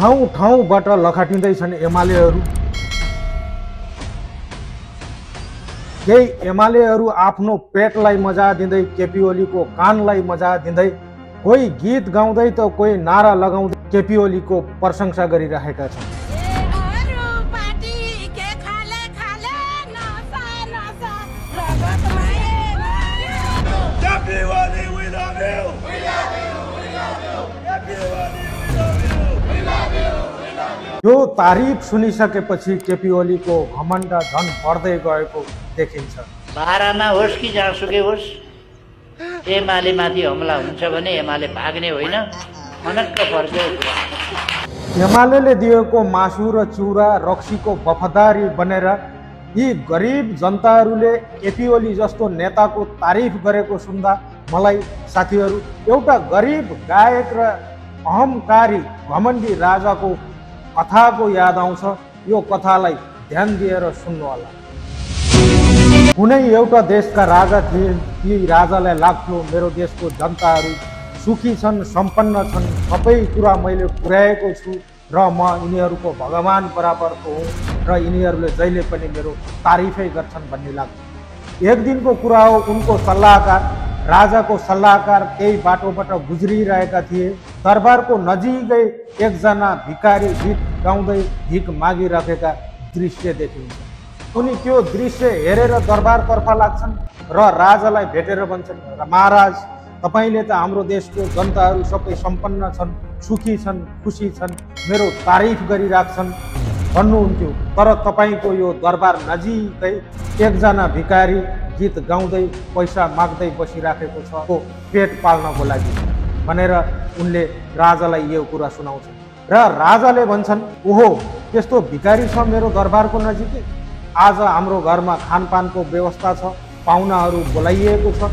ठाउँ ठाउँबाट लखाटिँदैछन् एमालेहरू। केही एमालेहरू आफ्नो पेटलाई मजा दिँदै केपी ओलीको कानलाई मजा दिँदै कोही गीत गाउँदै त कोही नारा लगाउँदै केपी ओलीको प्रशंसा गरिरहेका छन्। यो तारिफ सुनिसकेपछि केपी ओलीको घमण्ड झन बढ्दै गएको देखिन्छ। बाह्रमा होस् कि जहाँसुकै होस्, एमाले माथि हमला हुन्छ भने एमाले भाग्ने होइन, अनक्क फर्के। एमाले दिएको मासु र चिउरा रक्सीको वफादारी बनेर यी गरिब जनताहरूले केपी ओली जस्तो नेताको तारिफ गरेको सुन्दा मलाई साथीहरू एउटा गरिब गायक र अहंकारी घमण्डी राजाको कथाको याद आउँछ। यो कथालाई ध्यान दिएर सुन्नु होला। कुनै एउटा देशका राजा थिए। ती राजालाई लाग्थ्यो मेरो देशको जनताहरू सुखी छन्, सम्पन्न छन्, सबै कुरा मैले पुर्याएको छु र म यिनीहरूको भगवान बराबरको हुँ र यिनीहरूले जहिले पनि मेरो तारिफै गर्छन् भन्ने लाग्थ्यो। एक दिनको कुरा हो, उनको सल्लाहकार राजाको सल्लाहकार केही बाटोबाट गुज्रिरहेका थिए। दरबारको नजिकै एकजना भिखारी गीत गाउँदै भिख मागिरहेका दृश्य देखिन्छ। उनी त्यो दृश्य हेरेर दरबारतर्फ लाग्छन् र राजालाई भेटेर भन्छन्, महाराज तपाईले त हाम्रो देशको जनताहरू सबै सम्पन्न छन्, सुखी छन्, खुसी छन्, मेरो तारिफ गरिराख्छन् भन्नुहुन्थ्यो। तर तपाईँको यो दरबार नजिकै एकजना भिखारी गीत गाउँदै पैसा माग्दै बसिराखेको छ पेट पाल्नको लागि भनेर उनले राजालाई यो कुरा सुनाउँछन्। र राजाले भन्छन्, ओहो त्यस्तो भिखारी छ मेरो दरबारको नजिकै, आज हाम्रो घरमा खानपानको व्यवस्था छ, पाहुनाहरू बोलाइएको छ,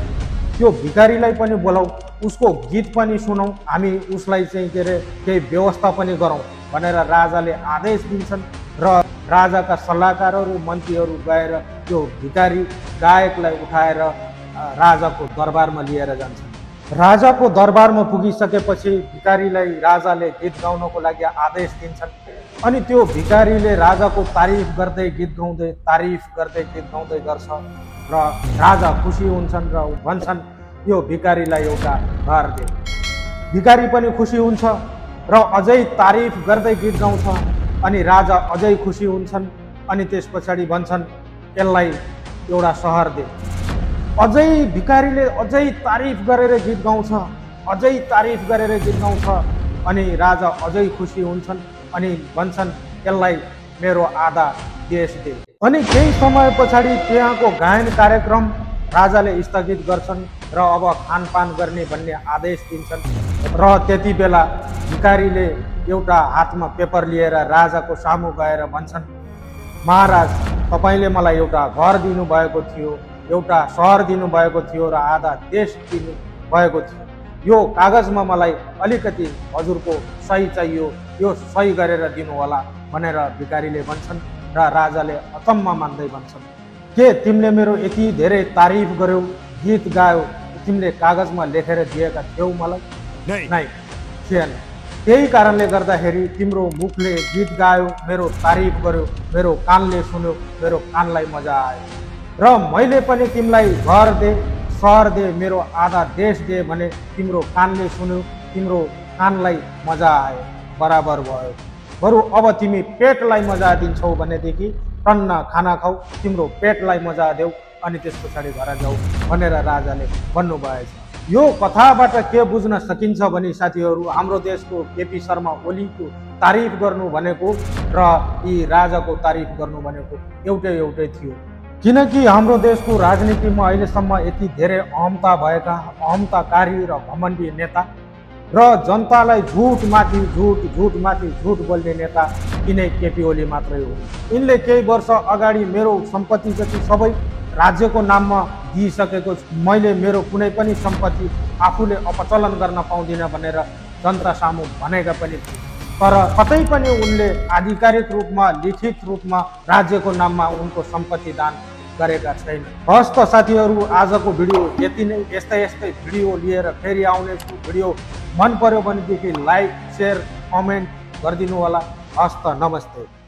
त्यो भिखारीलाई पनि बोलाऊ, उसको गीत पनि सुनौँ, हामी उसलाई चाहिँ के अरे केही व्यवस्था पनि गरौँ भनेर राजाले आदेश दिन्छन्। र राजाका सल्लाहकारहरू मन्त्रीहरू गएर त्यो भिखारी गायकलाई उठाएर राजाको दरबारमा लिएर जान्छन्। राजाको दरबारमा पुगिसकेपछि भिखारीलाई राजाले गीत गाउनको लागि आदेश दिन्छन्। अनि त्यो भिखारीले राजाको तारिफ गर्दै गीत गाउँदै गर्छ र राजा खुसी हुन्छन् र भन्छन् यो भिखारीलाई एउटा घर दे। भिखारी पनि खुसी हुन्छ र अझै तारिफ गर्दै गीत गाउँछ। अनि राजा अझै खुसी हुन्छन्। अनि त्यस पछाडि भन्छन् यसलाई एउटा सहर दे। अझै भिखारीले अझै तारिफ गरेर गीत गाउँछ, अझै तारिफ गरेर गीत गाउँछ। अनि राजा अझै खुसी हुन्छन् अनि भन्छन् यसलाई मेरो आधा देश दे। अनि केही समय पछाडि त्यहाँको गायन कार्यक्रम राजाले स्थगित गर्छन् र अब खानपान गर्ने भन्ने आदेश दिन्छन्। र त्यति बेला भिखारीले एउटा हातमा पेपर लिएर राजाको सामु गएर भन्छन्, महाराज तपाईँले मलाई एउटा घर दिनुभएको थियो, एउटा सहर दिनुभएको थियो र आधा देश दिनुभएको थियो। यो कागजमा मलाई अलिकति हजुरको सही चाहियो, यो सही गरेर दिनु होला भनेर भिखारीले भन्छन्। र राजाले अचम्म मान्दै भन्छन्, के तिमीले मेरो यति धेरै तारिफ गर्यौ, गीत गायो, तिमीले कागजमा लेखेर दिएका थियौ मलाई? नै थिएन। त्यही कारणले गर्दाखेरि तिम्रो मुखले गीत गायो, मेरो तारिफ गर्यो, मेरो कानले सुन्यो, मेरो कानलाई मजा आयो र मैले पनि तिमीलाई घर दे, सहर दे, मेरो आधा देश दे भने तिम्रो कानले सुन्यो, तिम्रो कानलाई मजा आयो, बराबर भयो। बरु अब तिमी पेटलाई मजा दिन्छौ भनेदेखि टन्न खाना खाऊ, तिम्रो पेटलाई मजा देऊ, अनि त्यस पछाडि घर जाऊ भनेर राजाले भन्नुभएछ। यो कथाबाट के बुझ्न सकिन्छ भने साथीहरू, हाम्रो देशको केपी शर्मा ओलीको तारिफ गर्नु भनेको र यी राजाको तारिफ गर्नु भनेको एउटै थियो। किनकि हाम्रो देशको राजनीतिमा अहिलेसम्म यति धेरै अहमताकारी र घमण्डी नेता र जनतालाई झुटमाथि झुट बोल्ने नेता यिनै केपी ओली मात्रै हो। यिनले केही वर्ष अगाडि मेरो सम्पत्ति जति सबै राज्यको नाममा दिइसकेको छु, मैले मेरो कुनै पनि सम्पत्ति आफूले अपचलन गर्न पाउँदिनँ भनेर जनता सामु भनेका पनि थिए। तर कतै पनि उनले आधिकारिक रूपमा लिखित रूपमा राज्यको नाममा उनको सम्पत्ति दान गरेका छैन। हस् त साथीहरू, आजको भिडियो यति नै। यस्तै भिडियो लिएर फेरि आउने छु। भिडियो मन पर्यो भनेदेखि लाइक, शेयर, कमेन्ट गरिदिनु होला। हस्त, नमस्ते।